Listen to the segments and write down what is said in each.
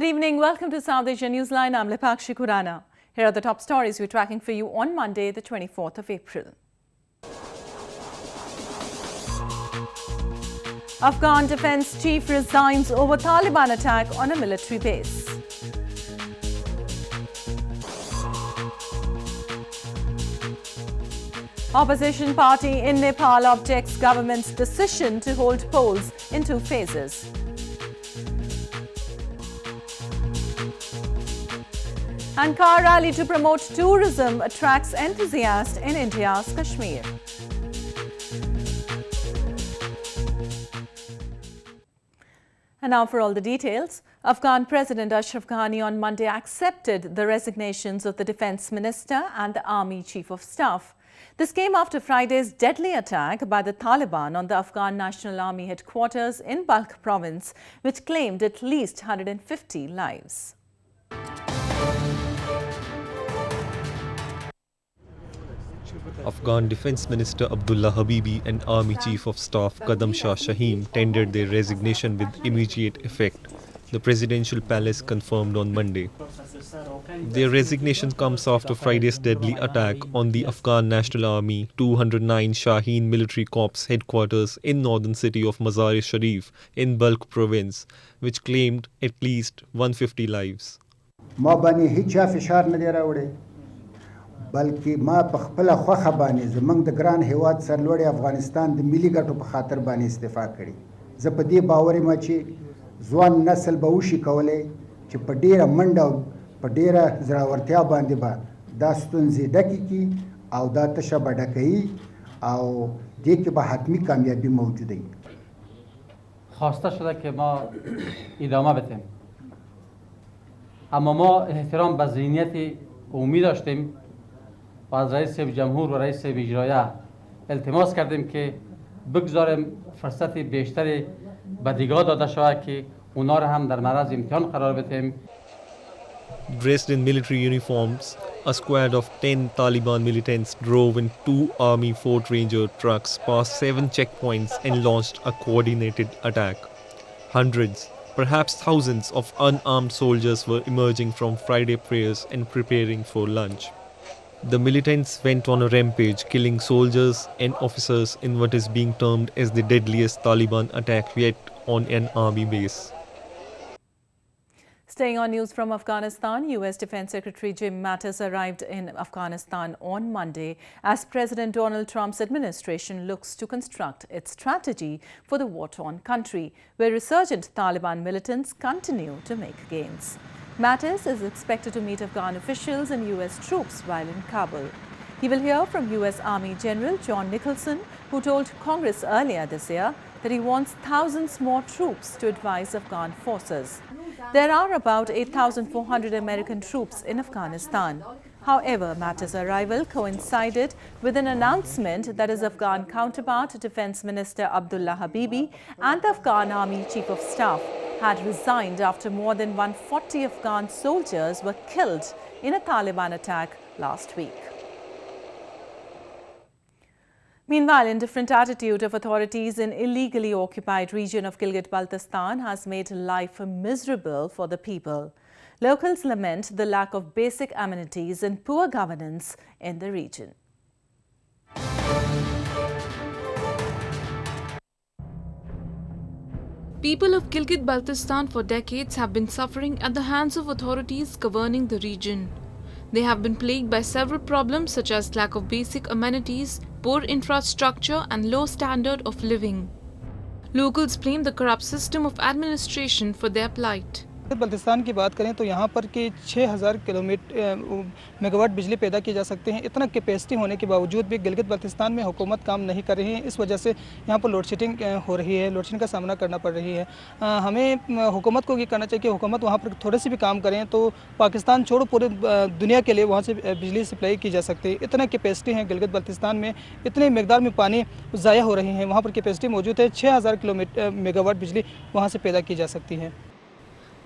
Good evening. Welcome to South Asia Newsline. I'm Lipakshi Khurana. Here are the top stories we're tracking for you on Monday, the 24th of April. Afghan Defence chief resigns over Taliban attack on a military base. Opposition party in Nepal objects government's decision to hold polls in 2 phases. And car rally to promote tourism attracts enthusiasts in India's Kashmir. And now for all the details. Afghan President Ashraf Ghani on Monday accepted the resignations of the Defence Minister and the Army Chief of Staff. This came after Friday's deadly attack by the Taliban on the Afghan National Army headquarters in Balkh province, which claimed at least 150 lives. Afghan Defence Minister Abdullah Habibi and Army Chief of Staff Qadam Shah Shaheen tendered their resignation with immediate effect, the presidential palace confirmed on Monday. Their resignation comes after Friday's deadly attack on the Afghan National Army 209 Shaheen Military Corps headquarters in northern city of Mazar-i-Sharif in Balkh province, which claimed at least 150 lives. بلکې ما په خپل خوخه باندې زمنګ د ګران هیواد سرلوړي افغانستان د ملي ګټو په خاطر باندې استعفا کړي زه په دې باور یم چې ځوان نسل به وشي کولای چې په ډیره منډه او په ډیره زړورتیا باندې به دا ستونزې ډکې کړي او دا تشه به ډکوي او دې کې به حتمي کامیابي موجوده وي. خواسته شده که ما ادامه بدیم، اما ما احترام به ذهنیت عمومی داشتیم و از رئیس جمهور و رئیس اجرایه التماس کردیم که بگذاریم فرصت بیشتری به دیگاه داده شود که اونا را هم در معرض امتحان قرار بدیم. Dressed in military uniforms, a squad of 10 Taliban militants drove in 2 Army Fort Ranger trucks past 7 checkpoints and launched a coordinated attack. Hundreds, perhaps thousands of unarmed soldiers were emerging from Friday prayers and preparing for lunch. The militants went on a rampage, killing soldiers and officers in what is being termed as the deadliest Taliban attack yet on an army base. Staying on news from Afghanistan, U.S. Defense Secretary Jim Mattis arrived in Afghanistan on Monday as President Donald Trump's administration looks to construct its strategy for the war-torn country, where resurgent Taliban militants continue to make gains. Mattis is expected to meet Afghan officials and U.S. troops while in Kabul. He will hear from U.S. Army General John Nicholson, who told Congress earlier this year that he wants thousands more troops to advise Afghan forces. There are about 8,400 American troops in Afghanistan. However, Mattis' arrival coincided with an announcement that his Afghan counterpart, Defence Minister Abdullah Habibi, and the Afghan Army Chief of Staff had resigned after more than 140 Afghan soldiers were killed in a Taliban attack last week. Meanwhile, indifferent attitude of authorities in illegally occupied region of Gilgit-Baltistan has made life miserable for the people. Locals lament the lack of basic amenities and poor governance in the region. People of Gilgit-Baltistan for decades have been suffering at the hands of authorities governing the region. They have been plagued by several problems such as lack of basic amenities, poor infrastructure and low standard of living. Locals blame the corrupt system of administration for their plight. Baltistan की बात करें तो यहाँ पर कि 6000 megawatt बिजली पैदा की जा सकते हैं। इतना कैपेसिटी होने के बावजूद भी गिलगित बल्तिस्तान में हुकूमत काम नहीं कर रही है। इस वजह से यहाँ पर लोड शेडिंग हो रही है, लोड शेडिंग का सामना करना पड़ रही है। हमें हुकूमत को ये करना चाहिए कि हुकूमत वहाँ पर थोड़े से भी काम करें तो पाकिस्तान छोड़ो पूरे दुनिया के लिए वहाँ से बिजली सप्लाई की जा सकती है। इतना कैपेसिटी है गिलगित बल्तिस्तान में, इतने मकदार में पानी ज़ाया हो रही है। वहाँ पर कैपेसिटी मौजूद है, 6000 मेगावाट बिजली वहाँ से पैदा की जा सकती है।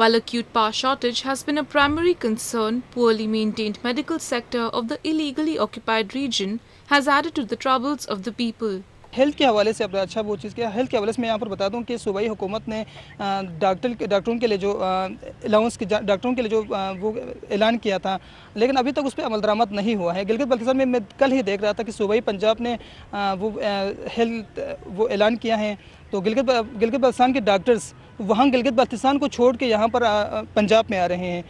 While acute power shortage has been a primary concern, poorly maintained medical sector of the illegally occupied region has added to the troubles of the people. Health के हवाले से आपने अच्छा वो चीज़ किया। हेल्थ के हवाले से मैं यहाँ पर बता दूँ कि सूबाई हुकूमत ने डॉक्टरों के लिए जो अलाउंस की डॉक्टरों के लिए जो वो ऐलान किया था, लेकिन अभी तक उस पर अमल दरामद नहीं हुआ है। गिलगित बल्तिस्तान में मैं कल ही देख रहा था कि सूबाई पंजाब ने वो हेल्थ वो ऐलान किया है, तो गिलगित बल्तिस्तान के डॉक्टर्स वहाँ गिलगित बल्तिस्तान को छोड़ के यहाँ पर पंजाब में आ रहे हैं।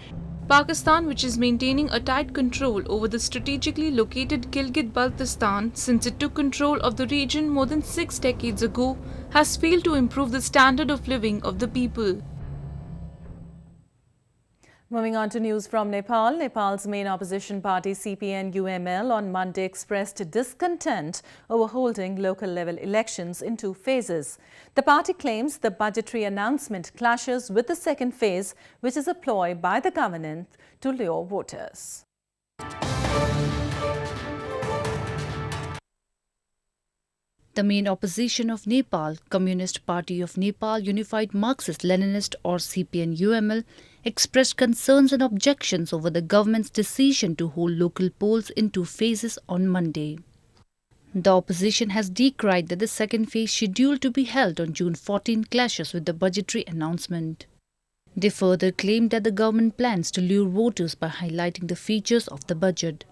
Pakistan, which is maintaining a tight control over the strategically located Gilgit-Baltistan since it took control of the region more than 6 decades ago, has failed to improve the standard of living of the people. Moving on to news from Nepal, Nepal's main opposition party CPN-UML on Monday expressed discontent over holding local-level elections in 2 phases. The party claims the budgetary announcement clashes with the second phase, which is a ploy by the government to lure voters. The main opposition of Nepal, Communist Party of Nepal Unified Marxist-Leninist or CPN-UML, expressed concerns and objections over the government's decision to hold local polls in 2 phases on Monday. The opposition has decried that the second phase scheduled to be held on June 14 clashes with the budgetary announcement. They further claimed that the government plans to lure voters by highlighting the features of the budget.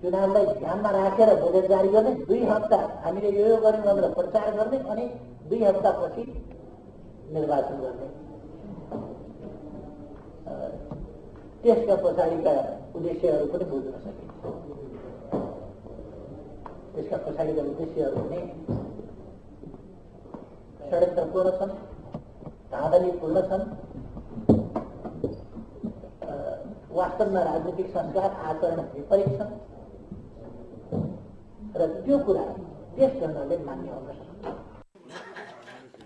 चुनावलाई ध्यानमा राखेर budget जारी गर्ने 2 हप्ता हामीले यो गर्यौं भनेर प्रचार गर्ने अनि 2 हप्तापछि निर्वाचन गर्ने त्यसका पछाडीका उद्देश्यहरू पनि बुझ्न सकिन्छ। त्यसका पछाडीका उद्देश्यहरू पनि षड्यन्त्रपूर्ण छन्, धाँधलीपूर्ण छन्, वास्तवमा राजनीतिक संस्कार आचरण विपरीत छन्।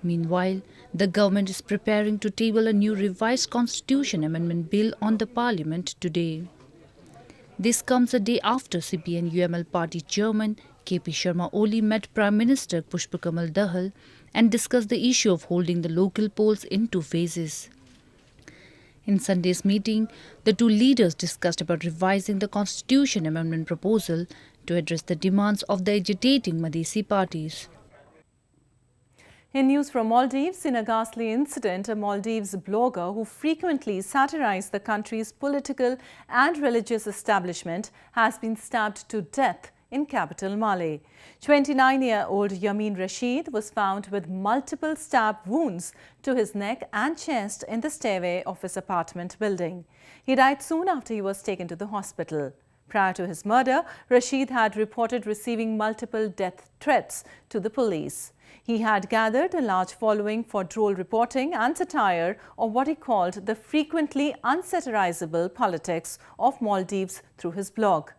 Meanwhile, the government is preparing to table a new revised constitution amendment bill on the parliament today. This comes a day after CPN-UML party chairman KP Sharma Oli met Prime Minister Pushpa Kamal Dahal and discussed the issue of holding the local polls in 2 phases. In Sunday's meeting, the 2 leaders discussed about revising the constitution amendment proposal to address the demands of the agitating Madhesi parties. In news from Maldives, in a ghastly incident, a Maldives blogger who frequently satirized the country's political and religious establishment has been stabbed to death in capital Male. 29-year-old Yamin Rashid was found with multiple stab wounds to his neck and chest in the stairway of his apartment building. He died soon after he was taken to the hospital. Prior to his murder, Rashid had reported receiving multiple death threats to the police. He had gathered a large following for droll reporting and satire of what he called the frequently unsatirizable politics of Maldives through his blog.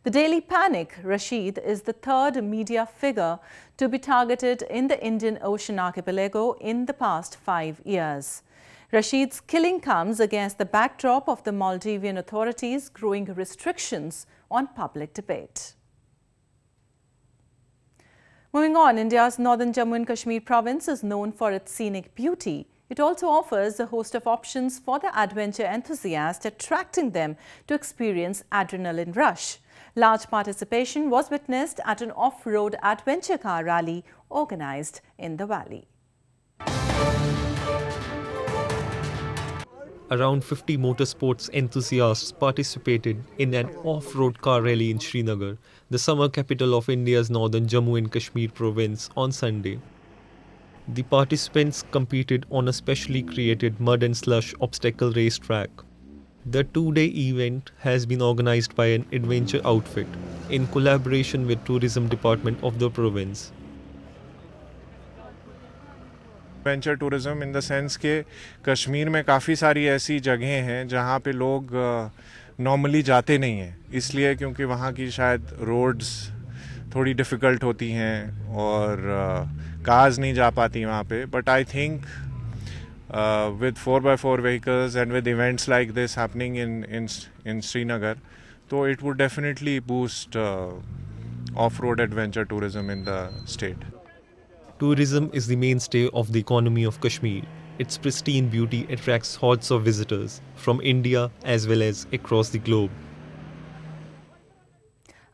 The Daily Panic, Rashid is the 3rd media figure to be targeted in the Indian Ocean archipelago in the past 5 years. Rashid's killing comes against the backdrop of the Maldivian authorities' growing restrictions on public debate. Moving on, India's northern Jammu and Kashmir province is known for its scenic beauty. It also offers a host of options for the adventure enthusiast, attracting them to experience adrenaline rush. Large participation was witnessed at an off-road adventure car rally organized in the valley. Around 50 motorsports enthusiasts participated in an off-road car rally in Srinagar, the summer capital of India's northern Jammu and Kashmir province, on Sunday. The participants competed on a specially created mud and slush obstacle racetrack. The 2-day event has been organized by an adventure outfit in collaboration with Tourism Department of the province. Adventure tourism in the sense के कश्मीर में काफ़ी सारी ऐसी जगहें हैं जहाँ पे लोग नॉर्मली जाते नहीं हैं, इसलिए क्योंकि वहाँ की शायद रोड्स थोड़ी डिफ़िकल्ट होती हैं और कार्स नहीं जा पाती वहाँ पे. But I think with 4x4 vehicles and with events like this happening in Srinagar, so it would definitely boost off-road adventure tourism in the state. Tourism is the mainstay of the economy of Kashmir. Its pristine beauty attracts hordes of visitors from India as well as across the globe.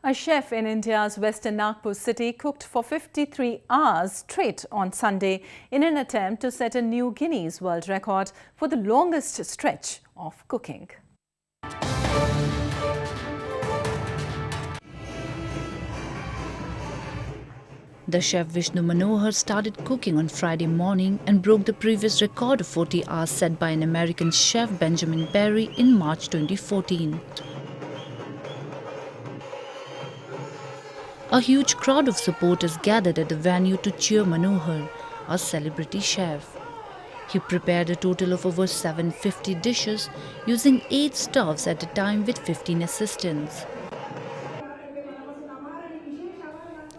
A chef in India's western Nagpur city cooked for 53 hours straight on Sunday in an attempt to set a new Guinness World Record for the longest stretch of cooking. The chef Vishnu Manohar started cooking on Friday morning and broke the previous record of 40 hours set by an American chef, Benjamin Berry, in March 2014. A huge crowd of supporters gathered at the venue to cheer Manohar, a celebrity chef. He prepared a total of over 750 dishes using 8 stoves at a time with 15 assistants.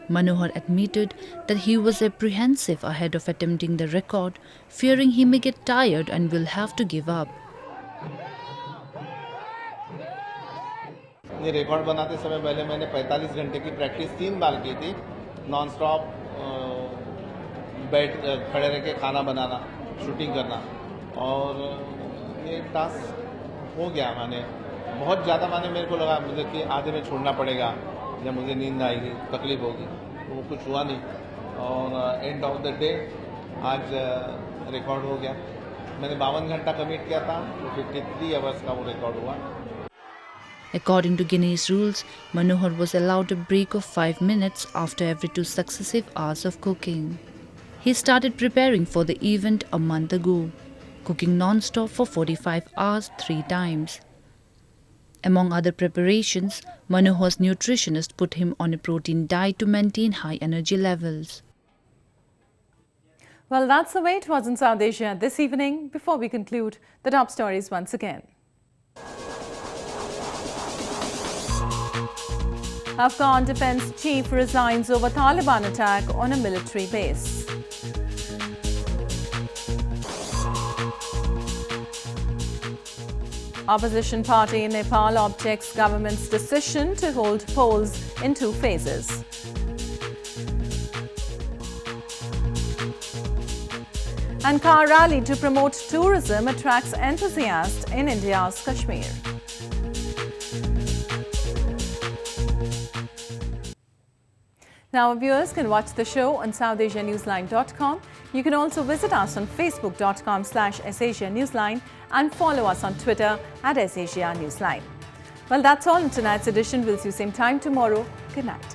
Manohar admitted that he was apprehensive ahead of attempting the record, fearing he may get tired and will have to give up. ये record बनाते समय पहले मैंने 45 घंटे की practice 3 बार की थी, non stop बैठ खड़े रह के खाना बनाना, शूटिंग करना, और ये टास्क हो गया। मैंने बहुत ज़्यादा मेरे को लगा मुझे कि आधे में छोड़ना पड़ेगा या मुझे नींद आएगी, तकलीफ होगी, वो कुछ हुआ नहीं, और एंड ऑफ द डे आज रिकॉर्ड हो गया। मैंने 52 घंटा कमिट किया था, तो 53 आवर्स का वो रिकॉर्ड हुआ। According to Guinness rules, Manohar was allowed a break of 5 minutes after every 2 successive hours of cooking. He started preparing for the event a month ago, cooking non-stop for 45 hours 3 times. Among other preparations, Manohar's nutritionist put him on a protein diet to maintain high energy levels. Well, that's the way it was in South Asia this evening. Before we conclude, the top stories once again. Afghan Defence chief resigns over Taliban attack on a military base. Opposition party in Nepal objects government's decision to hold polls in 2 phases. And car rally to promote tourism attracts enthusiasts in India's Kashmir. Now, viewers can watch the show on SouthAsiaNewsline.com. You can also visit us on Facebook.com/SAsiaNewsline and follow us on Twitter @SAsiaNewsline. Well, that's all in tonight's edition. We'll see you same time tomorrow. Good night.